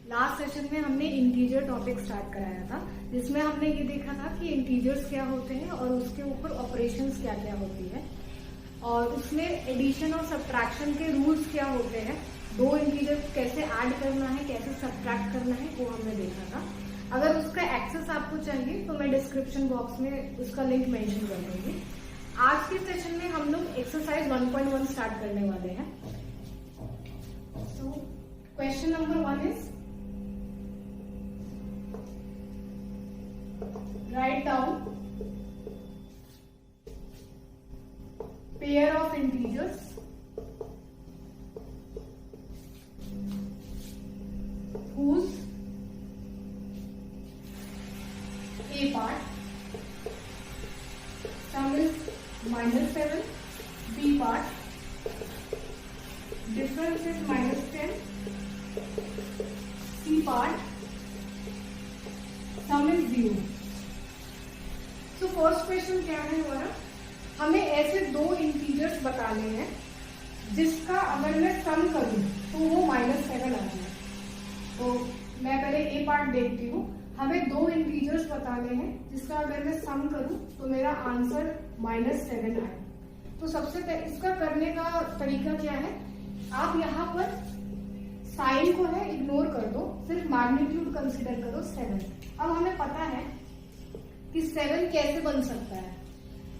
Last session में हमने integer topic start कराया था, जिसमें हमने ये देखा था कि इंटीजर्स क्या होते हैं और उसके ऊपर ऑपरेशंस क्या क्या होती है, और उसमें एडिशन और सब्ट्रैक्शन के रूल्स क्या होते हैं, दो इंटीजर्स कैसे ऐड करना है, कैसे सब्ट्रैक्ट करना है, वो हमने देखा था। अगर उसका एक्सेस आपको चाहिए तो मैं डिस्क्रिप्शन बॉक्स में उसका लिंक मेंशन कर दूंगी। आज के सेशन में हम लोग एक्सरसाइज 1.1 स्टार्ट करने वाले हैं। So question number 1 is write down pair of integers whose a part sum is -7, b part difference is -10, c part sum is 0। तो फर्स्ट क्वेश्चन क्या है हमारा, हमें ऐसे दो इंटीजर्स बताने हैं जिसका अगर मैं सम करूं तो वो -7 आ जाए। तो मैं पहले ए पार्ट देखती हूँ। हमें दो इंटीजर्स बताने हैं जिसका अगर मैं सम करूं तो मेरा आंसर -7 आए। तो सबसे पहले इसका करने का तरीका क्या है, आप यहाँ पर साइन को है इग्नोर कर दो, सिर्फ मैग्नीट्यूड कंसिडर करो 7। अब हमें पता है कि 7 कैसे बन सकता है।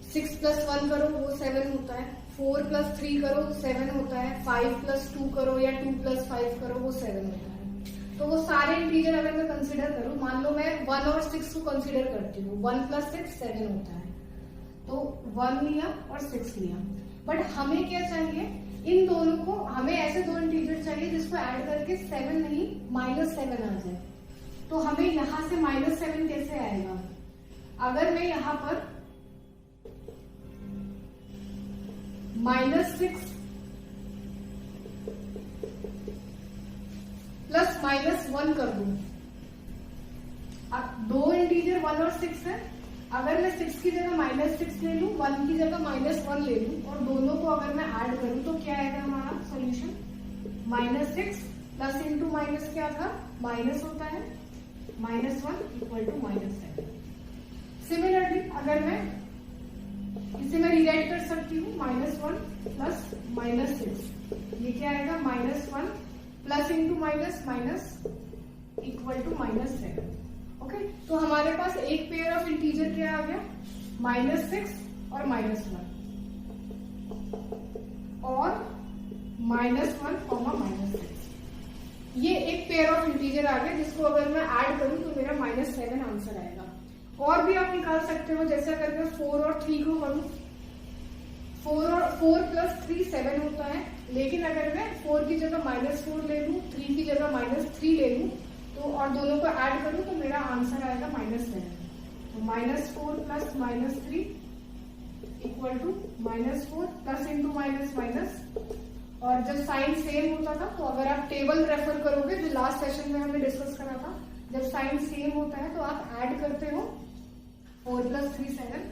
6 + 1 करो वो 7 होता है, 4 + 3 करो 7 होता है, 5 + 2 करो या 2 + 5 करो वो 7 होता है। तो वो सारे इंटीजर अगर मैं कंसिडर करूं, मान लो मैं 1 और 6 को कंसिडर करती हूँ, 1 + 6 7 होता है, तो 1 लिया और 6 लिया। बट हमें क्या चाहिए, इन दोनों को, हमें ऐसे दो इंटीजर चाहिए जिसको ऐड करके 7 नहीं -7 आ जाए। तो हमें यहां से -7 कैसे आएगा, अगर मैं यहां पर -6 + -1 कर दूं। अब दो इंटीजर 1 और 6 है, अगर मैं 6 की जगह -6 ले लूं, 1 की जगह -1 ले लूं और दोनों को अगर मैं ऐड करूं तो क्या आएगा हमारा सॉल्यूशन, -6 प्लस इंटू माइनस क्या था, माइनस होता है, -1 = -7। सिमिलरली अगर मैं इसे मैं रिराइट कर सकती हूँ, -1 + -6, ये क्या आएगा, -1 plus into minus minus = -7। Okay, तो हमारे पास एक पेयर ऑफ इंटीजर क्या आ गया, -6 और -1 और -1, -6। ये एक पेयर ऑफ इंटीजर आ गया जिसको अगर मैं ऐड करूं तो मेरा -7 आंसर आएगा। और भी आप निकाल सकते हो, जैसे अगर मैं 4 और 3 को करूं, 4 + 3 7 होता है, लेकिन अगर मैं 4 की जगह -4 ले लूं, 3 की जगह -3 ले लूं तो और दोनों को ऐड करूं तो मेरा आंसर आएगा -7। तो -4 + -3 = -4 प्लस इंटू माइनस माइनस। और जब साइन सेम होता था तो अगर आप टेबल रेफर करोगे जो लास्ट सेशन में हमने डिस्कस करा था, जब साइन सेम होता है तो आप ऐड करते हो 4 + 3 7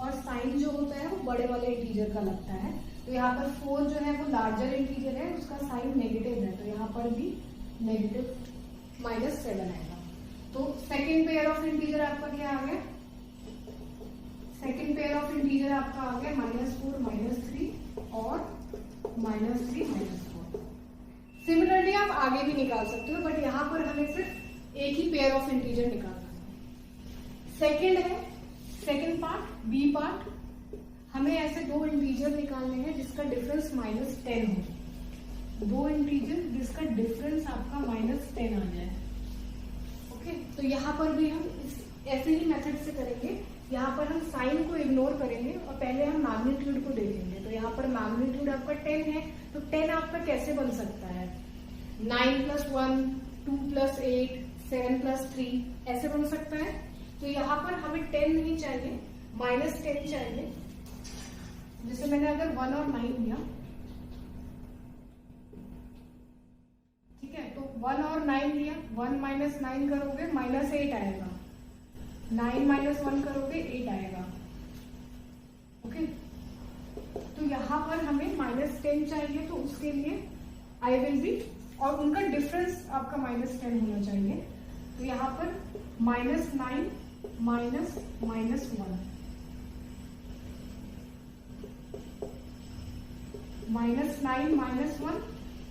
और साइन जो होता है वो बड़े वाले इंटीजर का लगता है। तो यहाँ पर 4 जो है वो लार्जर इंटीजर है, उसका साइन नेगेटिव है, तो यहाँ पर भी नेगेटिव -7 आएगा। तो सेकेंड पेयर ऑफ इंटीजर आपका क्या आ गया, सेकेंड पेयर ऑफ इंटीजर आपका आ गया -4 -3 और -3 -4। सिमिलरली आप आगे भी निकाल सकते हो, बट यहाँ पर हमें सिर्फ एक ही पेयर ऑफ इंटीजर निकालना है। सेकेंड है, सेकेंड पार्ट बी पार्ट, हमें ऐसे दो इंटीजर निकालने हैं जिसका डिफरेंस -10 हो, दो इंटीजर जिसका डिफरेंस आपका -10 आ जाए। ओके, तो यहाँ पर भी हम ऐसे ही मेथड से करेंगे। यहाँ पर हम साइन को इग्नोर करेंगे और पहले हम मैग्नीट्यूड को देखेंगे। तो यहाँ पर मैग्नीट्यूड आपका 10 है, तो 10 आपका कैसे बन सकता है, 9 + 1, 2 + 8, 7 + 3 ऐसे बन सकता है। तो यहाँ पर हमें 10 नहीं चाहिए, -10 चाहिए। जैसे मैंने अगर 1 और 9 लिया, ठीक है, तो 1 और 9 लिया, 1 - 9 करोगे -8 आएगा, 9 - 1 करोगे 8 आएगा। ओके, तो यहाँ पर हमें -10 चाहिए, तो उसके लिए आई विल बी और उनका डिफरेंस आपका -10 होना चाहिए। तो यहाँ पर -9 माइनस -1 -9 -1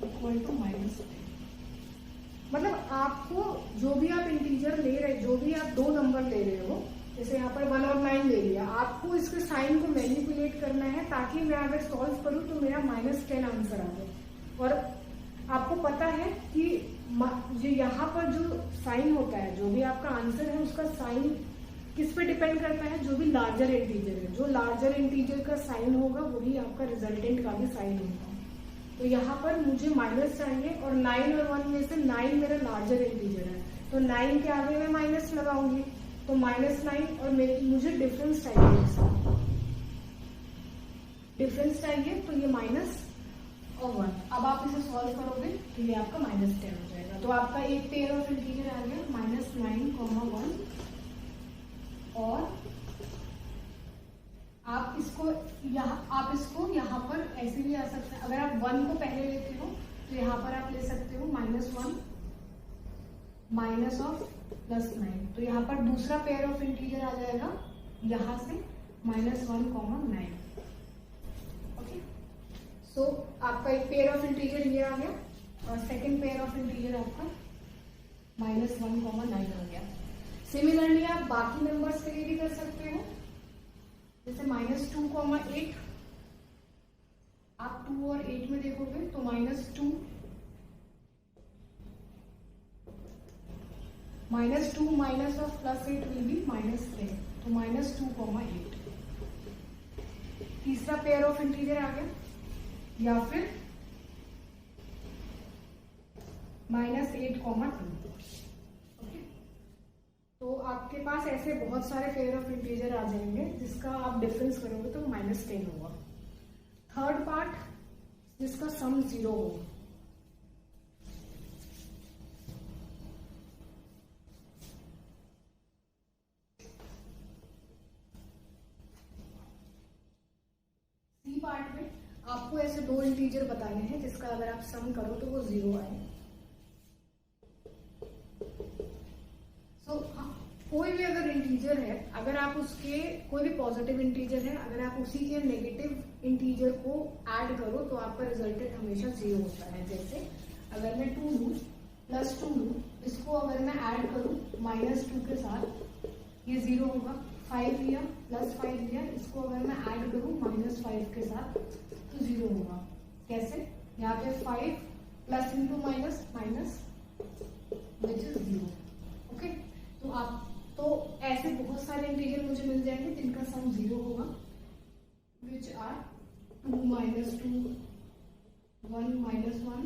इक्वल टू -10। मतलब आपको जो भी आप इंटीजर ले रहे, जो भी आप दो नंबर ले रहे हो, जैसे यहाँ पर 1 और 9 ले लिया, आपको इसके साइन को मैनिपुलेट करना है ताकि मैं अगर सॉल्व करूं तो मेरा -10 आंसर आ जाए। और आपको पता है कि जो यहाँ पर जो साइन होता है, जो भी आपका आंसर है उसका साइन किस पे डिपेंड करता है, जो भी लार्जर इंटीजर है, जो लार्जर इंटीजर का साइन होगा वही आपका रिजल्टेंट का भी साइन होगा। तो यहाँ पर मुझे माइनस चाहिए और 9 और 1 में से 9 मेरा लार्जर इंटीजर है, तो 9 के आगे मैं माइनस लगाऊंगी, तो -9 और मुझे डिफरेंस चाहिए, डिफरेंस चाहिए, तो ये माइनस और 1। अब आप इसे सॉल्व करोगे तो ये आपका -10 हो जाएगा। तो आपका एक पेयर ऑफ इंटीजर आ गया -9, 1। और आप इसको यहाँ पर ऐसे भी आ सकते हैं। अगर आप 1 को पहले लेते हो तो यहाँ पर आप ले सकते हो -1 माइनस ऑफ +9। तो यहाँ पर दूसरा पेयर ऑफ इंटीजर आ जाएगा यहाँ से -1, 9। ओके, सो आपका एक पेयर ऑफ इंटीजर ये आ गया और सेकेंड पेयर ऑफ इंटीजर आपका -1, 9 आ गया। सिमिलरली आप बाकी नंबर्स के लिए भी कर सकते हो, जैसे -2, 8। आप 2 और 8 में देखोगे तो -2 माइनस ऑफ +8 विल बी -10, तो -2, 8। तीसरा पेयर ऑफ इंटीजर आ गया, या फिर -8, 2। ओके, तो आपके पास ऐसे बहुत सारे पेयर ऑफ इंटीजर आ जाएंगे जिसका आप डिफरेंस करोगे तो -10 होगा। थर्ड पार्ट जिसका सम 0 होगा, सी पार्ट में आपको ऐसे दो इंटीजर बताने हैं जिसका अगर आप सम करो तो वो 0 आए। कोई भी अगर इंटीजर है, अगर आप उसके कोई भी पॉजिटिव इंटीजर है, अगर आप उसी के नेगेटिव इंटीजर को ऐड करो तो आपका रिजल्टेंट हमेशा 0 होता है। जैसे अगर मैं 2 लूं +2 लूं, इसको अगर मैं ऐड करूं -2 के साथ, ये 0 होगा। 5 लिया +5 लिया, इसको अगर मैं ऐड करूं -5 के साथ तो 0 होगा। कैसे? यहाँ पे 5 plus into minus minus which is 0। Okay, तो ऐसे बहुत सारे इंटीजर मुझे मिल जाएंगे जिनका सम 0 होगा, which are 2 - 2 1 - 1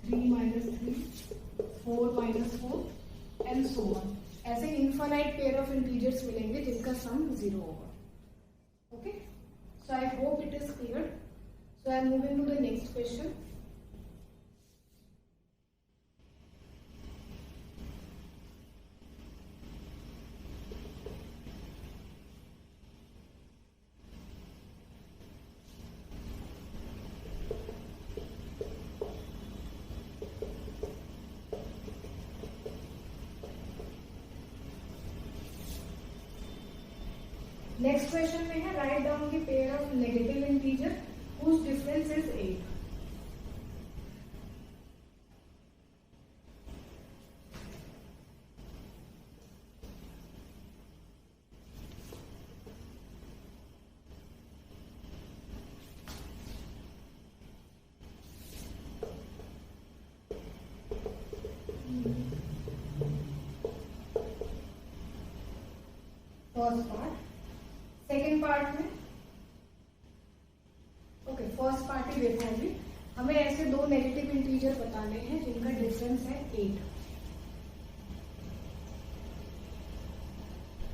3 - 3 4 - 4 and so on. ऐसे इनफाइनाइट पेयर ऑफ इंटीजर्स मिलेंगे जिनका सम 0 होगा। Okay, so I hope it is clear. So I am moving to the next question. Next question में है write down the pair of negative integer whose difference is 8। First part, second part में first part ही देखो। अभी हमें ऐसे दो negative integer बताने हैं जिनका डिफरेंस है 8।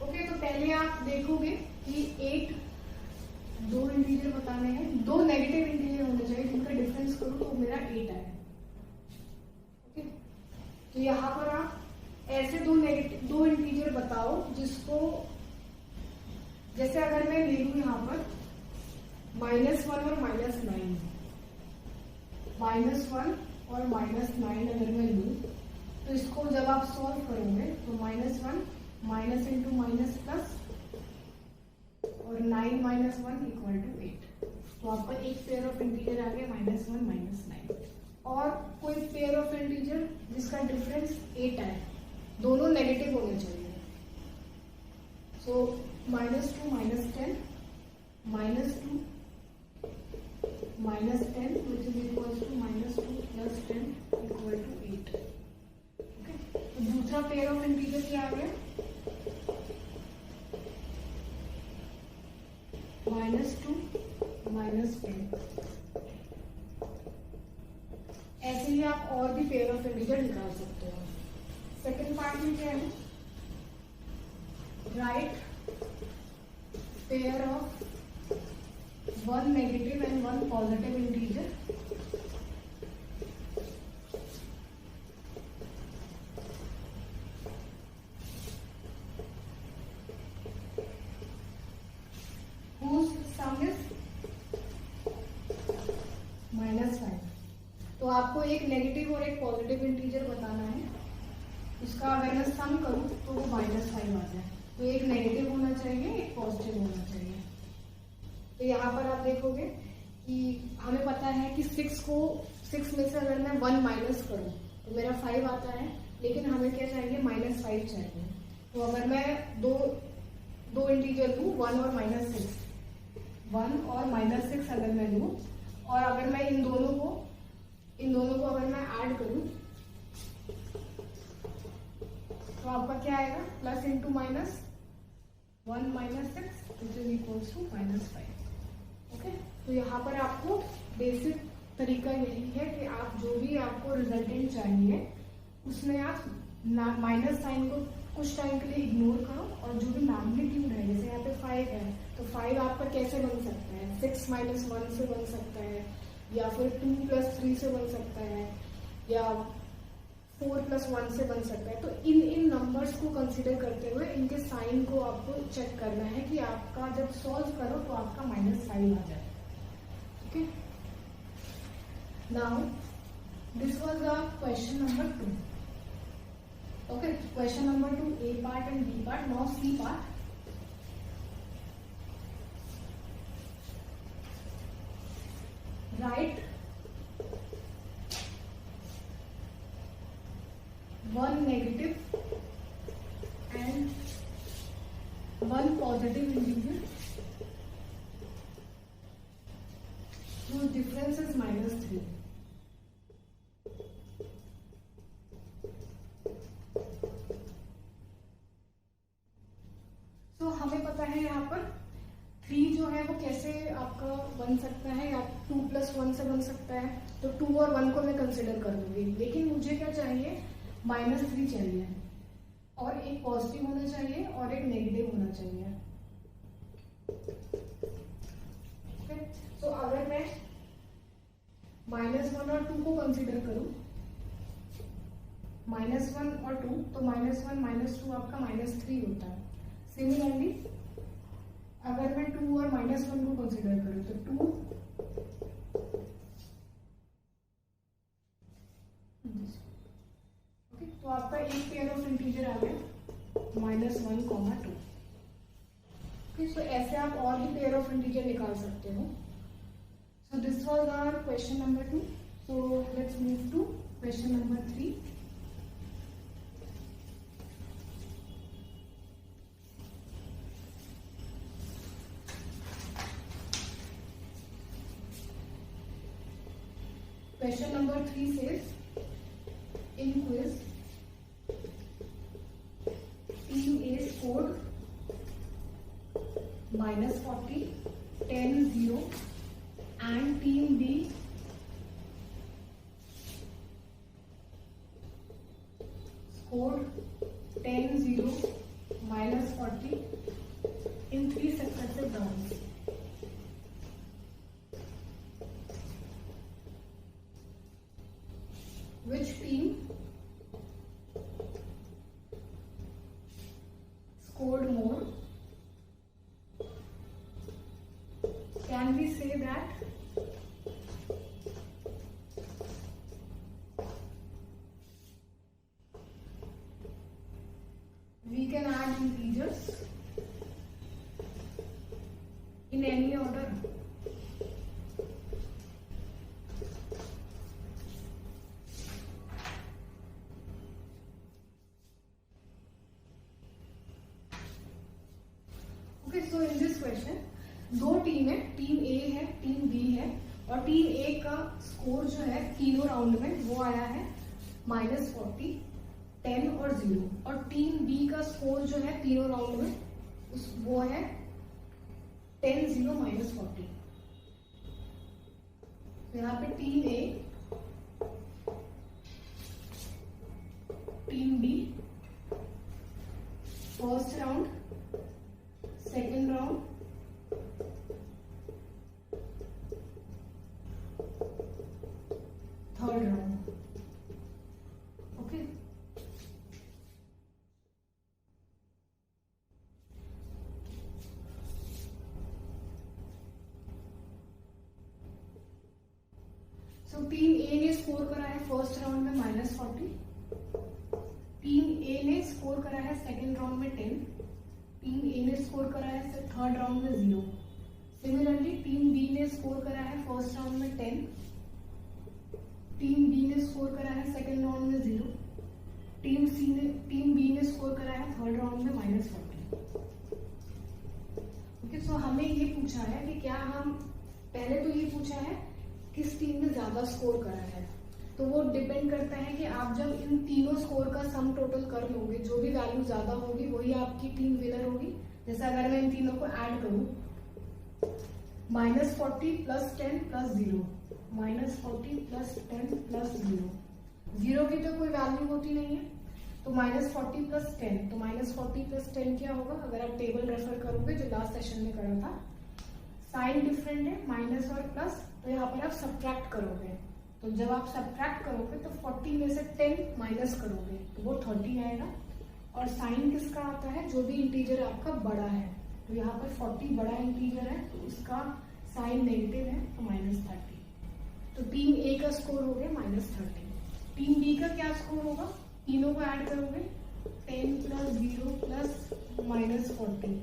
ओके, तो पहले आप देखोगे कि 8 दो इंटीजर बताने हैं, दो नेगेटिव इंटीजर होने चाहिए जिनका डिफरेंस करूं तो मेरा 8 आए। ओके, तो यहां पर आप ऐसे दो इंटीजर बताओ जिसको, जैसे अगर मैं ले लू यहां पर -1 और -9, -1 और -9 अगर मैं लूँ तो इसको जब आप सॉल्व करोगे तो -1 माइनस इंटू माइनस प्लस और 9 - 1 = 8। तो आपका एक पेयर ऑफ इंटीजर आ गया -1 -9। और कोई पेयर ऑफ इंटीजर जिसका डिफरेंस 8 है, दोनों नेगेटिव होने चाहिए। सो -2 - 10 -2 -10 which is equals to -2 + 10 = 8। Okay, तो दूसरा पेयर ऑफ इंटीजर क्या आ गया? -2 - 10। ऐसे ही आप और भी पेयर ऑफ इंटीजर निकाल सकते हो। सेकेंड पार्ट में क्या है? Right pair of 1 negative and 1 positive integer whose sum is -5। तो आपको एक नेगेटिव और एक पॉजिटिव इंटीजर बताना है। उसका अगर मैं सम करूं तो वो -5 आ जाए। तो एक नेगेटिव होना चाहिए, एक पॉजिटिव होना चाहिए। तो यहाँ पर आप देखोगे कि हमें पता है कि 6 में से अगर मैं 1 माइनस करूँ तो मेरा 5 आता है, लेकिन हमें क्या चाहिए? -5 चाहिए। तो अगर मैं दो इंटीजर लूँ 1 और -6, 1 और -6 अगर मैं लूँ और अगर मैं इन दोनों को अगर मैं ऐड करूँ तो आपका क्या आएगा? Plus into minus 1 - 6 which is equals to -5। Okay, तो यहाँ पर आपको बेसिक तरीका यही है कि आप जो भी आपको रिजल्टेंट चाहिए उसमें आप माइनस साइन को कुछ टाइम के लिए इग्नोर करो और जो भी मैग्नीट्यूड है, जैसे यहाँ पे 5 है तो 5 आपका कैसे बन सकता है? 6 - 1 से बन सकता है, या फिर 2 + 3 से बन सकता है, या 4 + 1 से बन सकता है। तो इन नंबर्स को कंसीडर करते हुए इनके साइन को आपको चेक करना है कि आपका जब सॉल्व करो तो आपका -5 आ जाए। Okay, now this was the question number 2। Okay, question number 2 A part and B part. Now C part. Right 1 negative and 1 positive integer whose difference is -3। तो हमें पता है यहाँ पर 3 जो है वो कैसे आपका बन सकता है, या 2 + 1 से बन सकता है। तो 2 और 1 को मैं कंसिडर कर लूंगी, लेकिन मुझे क्या चाहिए? -3 चाहिए और एक पॉजिटिव होना चाहिए और एक नेगेटिव होना चाहिए। ओके, तो अगर मैं -1 और 2 को कंसिडर करूं, -1 और 2, तो -1 - 2 आपका -3 होता है। सिमिलरली अगर मैं 2 और -1 को कंसिडर करूं तो 2 तो आपका एक पेयर ऑफ इंटीजर आ गया -1, 2। ओके, सो ऐसे आप और भी पेयर ऑफ इंटीजर निकाल सकते हो। So this was our question number 2। So let's move to question number 3। Question number 3 says, in quiz, team A scored -40, 10, 0, and team B scored 10, 0, -40 in 3 successive rounds. Which team scored more? Can we say that we can add integers in any order. Okay, so in this question दो team है, team ए है, team B है, और team ए का score जो है तीनों round में वो आया है -40, 10 और 0, और टीम बी का स्कोर जो है तीनों राउंड में वो है 10, 0, -40। तो यहाँ पे team A, team B, first round, second round, third round. Okay, so team A ने स्कोर करा है फर्स्ट राउंड में -40, टीम ए ने स्कोर करा है सेकेंड राउंड में 10, टीम ए ने स्कोर करा है थर्ड राउंड में 0। सिमिलरली टीम बी ने स्कोर करा है फर्स्ट राउंड में 10, टीम बी ने स्कोर करा है सेकेंड राउंड में 0, टीम बी ने स्कोर करा है थर्ड राउंड में -40। ओके, सो हमें ये पूछा है कि क्या हम पहले तो ये पूछा है किस टीम ने ज्यादा स्कोर करा है, तो वो डिपेंड करता है कि आप जब इन तीनों स्कोर का सम टोटल कर लोगे, जो भी वैल्यू ज्यादा होगी वही आपकी टीम विनर होगी। जैसे अगर मैं इन तीनों को ऐड करूं, -40 + 10 + 0, -40 + 10 + 0, 0 की तो कोई वैल्यू होती नहीं है, तो -40 + 10, तो -40 + 10 क्या होगा, अगर आप टेबल रेफर करोगे जो लास्ट सेशन में करा था, साइन डिफरेंट है, माइनस और प्लस, तो यहाँ पर आप सब्ट्रैक्ट करोगे, तो जब आप सब्ट्रैक्ट करोगे तो 40 में से 10 माइनस करोगे तो वो 30 आएगा, और साइन किसका आता है, जो भी इंटीजर आपका बड़ा है, तो यहाँ पर 40 बड़ा इंटीजर है तो उसका साइन नेगेटिव है, तो -30। तो टीम ए का स्कोर हो गया -30। टीम बी का क्या स्कोर होगा, तीनों को ऐड करोगे, 10 + 0 + -40,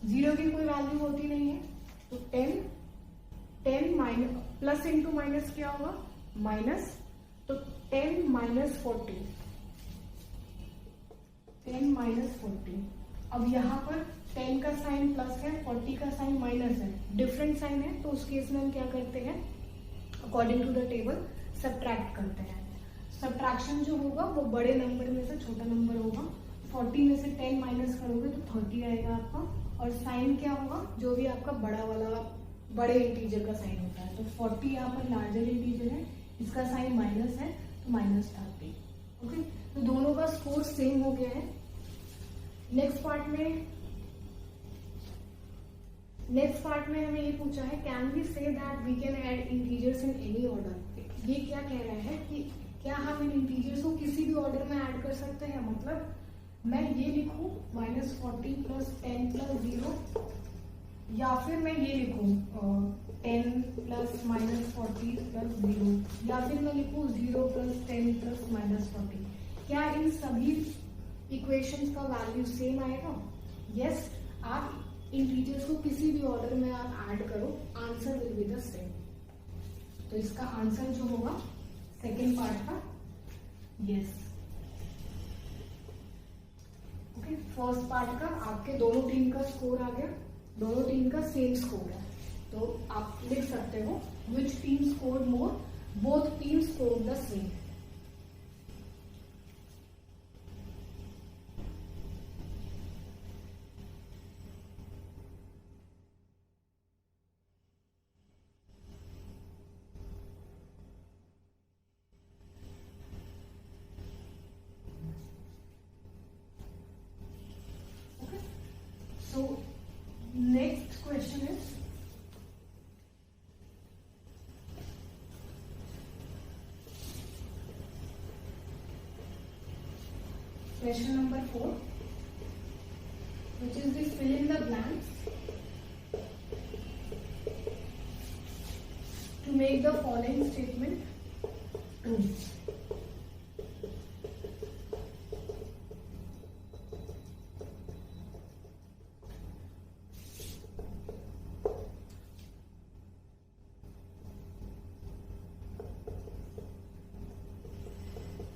0 की कोई वैल्यू होती नहीं है, तो 10 माइनस प्लस इंटू माइनस क्या होगा, माइनस, तो 10 - 40, 10 - 40। अब यहाँ पर 10 का साइन प्लस है, 40 का साइन माइनस है, डिफरेंट साइन है, तो उस केस में हम क्या करते हैं, according to the table subtract करते हैं। सब्ट्रैक्शन जो होगा वो बड़े नंबर में से छोटा नंबर होगा, 40 में से 10 माइनस करोगे तो 30 आएगा आपका, और साइन क्या होगा, जो भी आपका बड़ा वाला बड़े इंटीजर का साइन होता है, तो 40 यहाँ पर लार्जर इंटीजर है, इसका साइन माइनस है, तो -30। ओके, तो दोनों का स्कोर सेम हो गया है। नेक्स्ट पार्ट में हमें ये पूछा है, can we say that we can add integers in any order. ये क्या कह रहा है कि क्या हम इन इंटीजर्स को किसी भी ऑर्डर में ऐड कर सकते हैं, मतलब मैं ये लिखूं -40 + 10 + 0, या फिर मैं ये लिखूं 10 + -40 + 0, या फिर मैं लिखूं 0 + 10 + -40। क्या इन सभी इक्वेशंस का वैल्यू सेम आएगा? यस, आप इंटीजर्स को किसी भी ऑर्डर में आप ऐड करो, answer will be the same. तो इसका आंसर जो होगा सेकेंड पार्ट का यस। ओके, फर्स्ट पार्ट का आपके दोनों टीम का स्कोर आ गया, दोनों टीम का सेम स्कोर है, तो आप लिख सकते हो which team scored more, both team scored the same. So next question is, question number 4, which is the fill in the blanks to make the following statement true.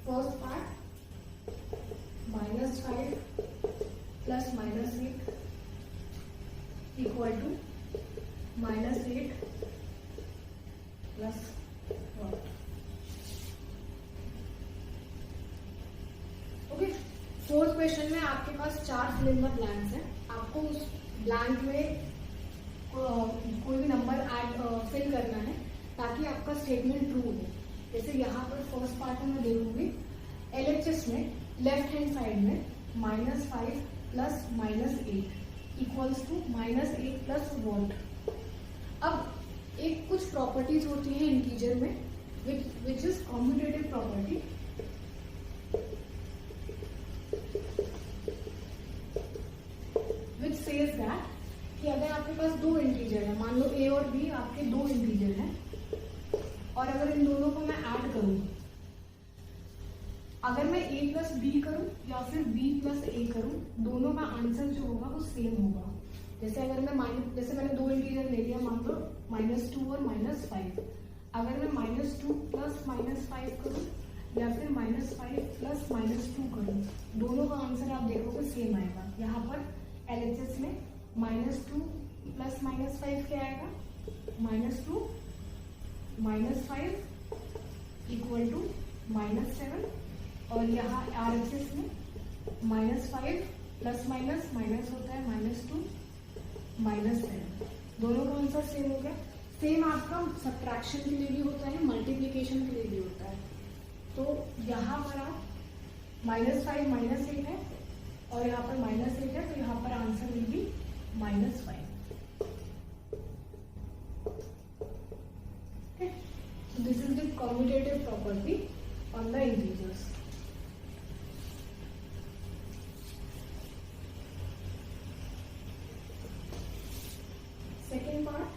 First part -5 plus -8 equal to -8 plus 1। Okay, fourth question में आपके पास 4 fill in the blanks है। आपको उस blank में कोई भी number fill करना है ताकि आपका स्टेटमेंट ट्रू हो। जैसे यहाँ पर फर्स्ट पार्ट में मैं देखूंगी LHS में लेफ्ट हैंड साइड में -5 plus -8 equals to -8 plus what. अब एक कुछ प्रॉपर्टीज होती है इंटीजर में which is commutative property. Which says that कि अगर आपके पास 2 इंटीजर है, मान लो A और B आपके 2 इंटीजर हैं, और अगर इन दोनों को मैं ऐड करूं, अगर मैं A प्लस B करूं या फिर B प्लस A करूं, दोनों का आंसर जो होगा वो सेम होगा। जैसे अगर मैं जैसे मैंने 2 इंटीजर ले लिया, मान लो -2 और -5, अगर मैं -2 प्लस -5 करूं या फिर -5 प्लस -2 करूं, दोनों का आंसर आप देखोगे सेम आएगा। यहाँ पर LHS में -2 प्लस -5 क्या आएगा, -2 -5 इक्वल टू -7, और यहाँ RHS में -5 प्लस माइनस होता है -2 -7, दोनों का आंसर सेम हो गया। सेम आपका सब्ट्रैक्शन के लिए भी होता है, मल्टीप्लीकेशन के लिए भी होता है। तो यहाँ पर आप -5 -8 है और यहाँ पर -8 है, तो यहाँ पर answer will be -5। Okay, so this is the commutative property on the integers. Second part,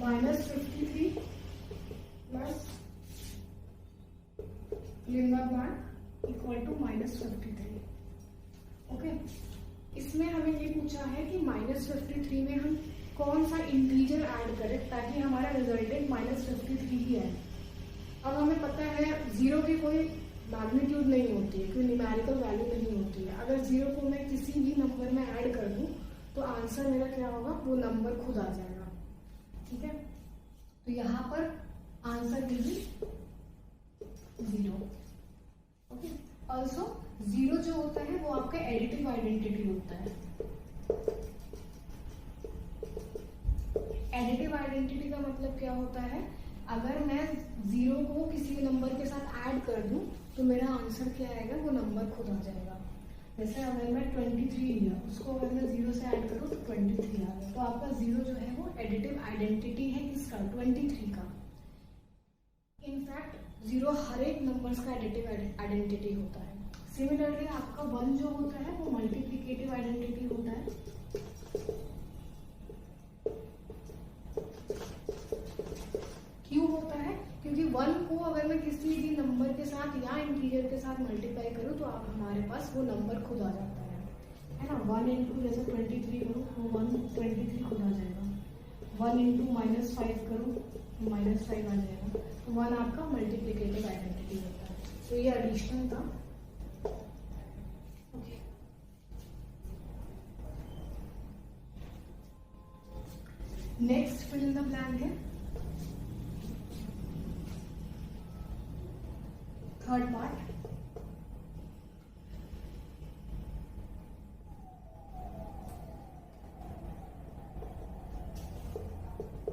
-53 plus equal to -53। Okay, इसमें हमें ये पूछा है कि -53 में हम कौन सा इंटीजर ऐड करें ताकि हमारा रिजल्टेंट -53 ही आए। अब हमें पता है 0 की कोई मैग्नीट्यूड नहीं होती है, कोई न्यूमेरिकल वैल्यू नहीं होती है। अगर 0 को मैं किसी भी नंबर में ऐड कर दूं तो आंसर मेरा क्या होगा, वो नंबर खुद आ जाएगा। ठीक है, तो यहाँ पर answer will be 0। Okay, also 0 जो होता है वो आपका एडिटिव आइडेंटिटी होता है। एडिटिव आइडेंटिटी का मतलब क्या होता है, अगर मैं 0 को किसी नंबर के साथ ऐड कर दूं तो मेरा आंसर क्या आएगा, वो नंबर खुद आ जाएगा। जैसे अगर मैं 23 लिया, उसको अगर मैं 0 से ऐड करूं तो 23 आ गया। तो आपका 0 जो है वो एडिटिव आइडेंटिटी है किसका, 23 का। इनफैक्ट 0 हर एक नंबर्स का एडिटिव आइडेंटिटी होता है। सिमिलरली आपका 1 जो होता है वो मल्टीप्लिकेटिव आइडेंटिटी होता है। क्यों होता है, क्योंकि 1 को अगर मैं किसी भी नंबर के साथ या इंटीजर के साथ मल्टीप्लाई करूं तो आप हमारे पास वो नंबर खुद आ जाता है ना। 1 इंटू जैसे 23 करूं तो 23 खुद आ जाएगा। 1 इंटू -5 करूं तो -5 आ जाएगा। तो 1 आपका मल्टीप्लिकेटिव आइडेंटिटी होता है। तो ये एडिशनल था। Okay, next fill in the blank है third part.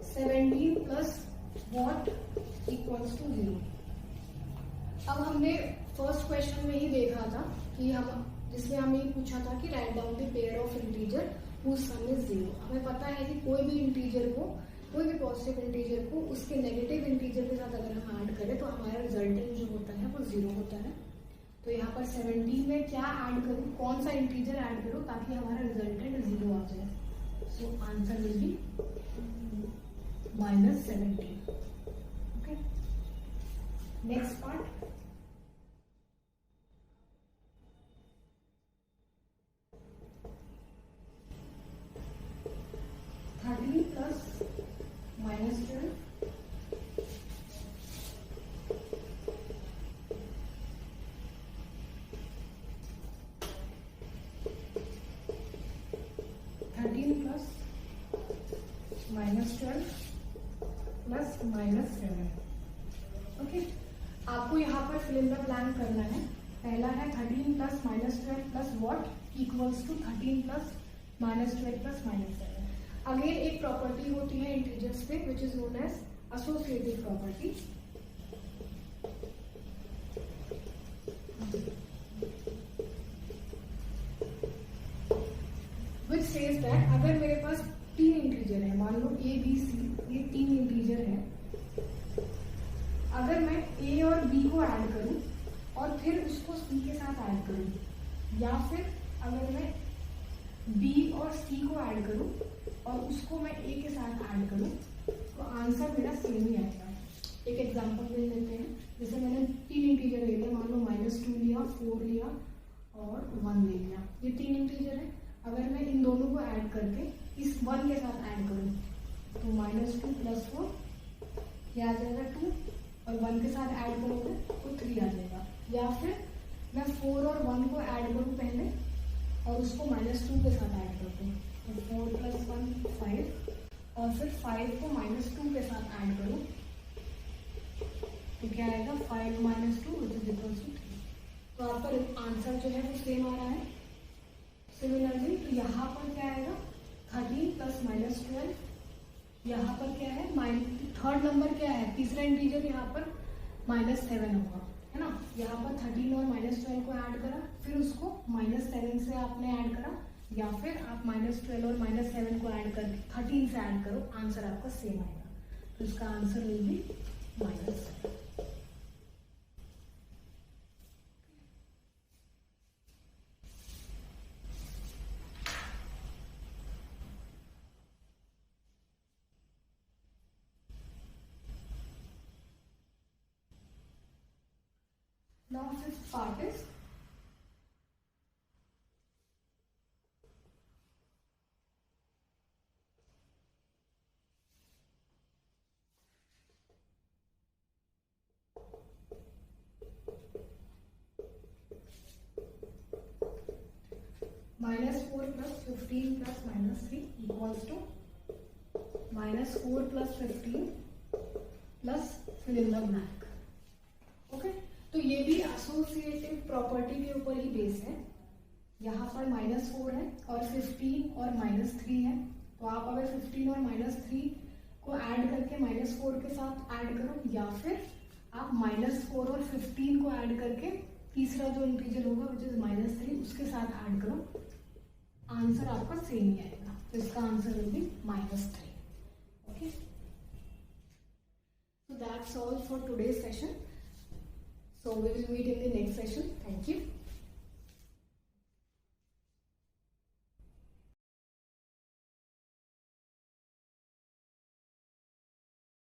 $17 plus what equals to 0। अब हमने फर्स्ट क्वेश्चन में ही देखा था कि जिसमें हमें ये पूछा था कि write down the pair of integer whose sum is 0। हमें पता है कि कोई भी इंटीजर को, कोई भी पॉजिटिव इंटीजर को उसके नेगेटिव इंटीजर के साथ अगर हम ऐड करें तो हमारा रिजल्टेंट जो होता है वो 0 होता है। तो यहाँ पर 17 में क्या ऐड करूं, कौन सा इंटीजर ऐड करूं ताकि हमारा रिजल्टेंट 0 आ जाए। So answer will be -17। Okay, next part. -12 13 plus -12 plus -7। Okay, आपको यहाँ पर फिल इन द ब्लैंक करना है। पहला है 13 plus -12 plus what equals to 13 plus -12 plus -7। Again एक प्रॉपर्टी होती है इंटीजर्स पे which is known as associative property. Which says that अगर मेरे पास 3 इंटीजर है, मान लो A B C, ये 3 इंटीजर है, अगर मैं A और B को ऐड करूं और फिर उसको C के साथ ऐड करूं, या फिर अगर मैं B और C को ऐड करूं और उसको मैं A के साथ ऐड करूं, तो आंसर मेरा सेम ही आएगा। एक एग्जांपल ले लेते हैं। जैसे मैंने 3 इंटीजर ले लिया, मान लो -2 लिया, 4 लिया और 1 ले लिया। ये 3 इंटीजर है। अगर मैं इन दोनों को ऐड करके इस 1 के साथ ऐड करूं तो -2 प्लस 4 क्या आ जाएगा 2, और 1 के साथ ऐड करोगे तो 3 आ जाएगा। या फिर मैं 4 और 1 को ऐड करूं पहले और उसको -2 के साथ ऐड कर दूं, तो 4 प्लस 1 5, और फिर 5 को -2 के साथ ऐड करूं तो क्या आएगा 5 - 2 विच इज इक्वल्स टू 3। तो आपका आंसर जो है वो सेम आ रहा है। सिमिलरली तो यहाँ पर क्या आएगा 13 प्लस -12, यहाँ पर क्या है थर्ड नंबर क्या है, तीसरा इंटीजर यहाँ पर -7 होगा, है ना। यहाँ पर 13 और -12 को ऐड करा, फिर उसको -7 से आपने ऐड करा, या फिर आप -12 और -7 को ऐड करके 13 से ऐड करो, आंसर आपका सेम आएगा। तो इसका answer will be -7। Now fifth part is -4 plus 15 plus -3 equals to -4 plus 15 plus fill in the blank। Okay, तो ये भी एसोसिएटिव प्रॉपर्टी के ऊपर ही बेस है। यहाँ पर -4 है और 15 और -3 है, तो आप अगर 15 और -3 को ऐड करके -4 के साथ ऐड करो, या फिर आप -4 और 15 को ऐड करके तीसरा जो इंटीजर होगा विच इज -3 उसके साथ ऐड करो, आंसर आपका सेम ही आएगा। तो इसका answer will be -3। Okay, so that's all for today's session, so we will meet in the next session। thank you।